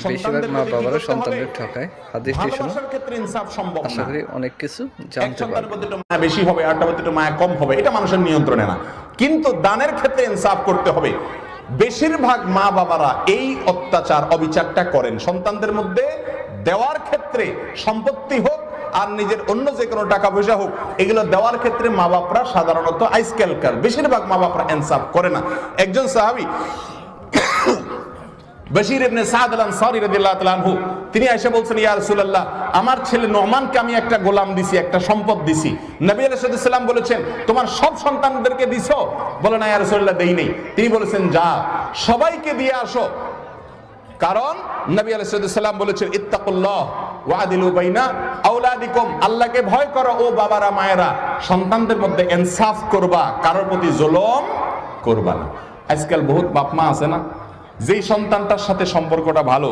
বেশিরভাগ মা বাবারা সন্তানদের ঠকায়। হাদিসটি শুনুন, ক্ষেত্রে ইনসাফ সম্ভব আশা না। করি অনেক কিছু জানতে সন্তানের পারবেন। প্রতি একটু মায়া বেশি হবে, আরটার প্রতি একটু মায়া কম হবে, এটা মানুষের নিয়ন্ত্রণে না। কিন্তু দানের ক্ষেত্রে ইনসাফ করতে হবে। বেশিরভাগ মা বাবারা এই অত্যাচার অবিচারটা করেন সন্তানদের মধ্যে। দেওয়ার ক্ষেত্রে সম্পত্তি হোক আর নিজের অন্য যে কোনো টাকা পয়সা হোক, এগুলো দেওয়ার ক্ষেত্রে মা বাপরা সাধারণত আইসক্যালকার, বেশিরভাগ মা বাপরা ইনসাফ করে না। একজন সাহাবী বশীর ইবনে সাদ আল-আনসারী রাদিয়াল্লাহু তাআলা আনহু, তিনি এসে বলছেন, ইয়া রাসূলুল্লাহ, আমার ছেলে নোমানকে আমি একটা গোলাম দিছি, একটা সম্পদ দিছি। নবী আলাইহিস সালাম বলেছেন, তোমার সব সন্তানদেরকে দিছো? বলে না ইয়া রাসূলুল্লাহ, দেই নাই। তিনি বলেছেন, যা সবাইকে দিয়ে আসো। কারণ নবী আলাইহিস সালাম বলেছেন, ইত্তাকুল্লাহ ওয়া আদিলু বাইনা আওলাদিকুম, আল্লাহকে ভয় করো ও বাবারা মায়েরা, সন্তানদের মধ্যে ইনসাফ করবা, কারোর প্রতি জুলুম করবা না। আজকাল বহুত বাপ মা আছে না, যেই সন্তানটার সাথে সম্পর্কটা ভালো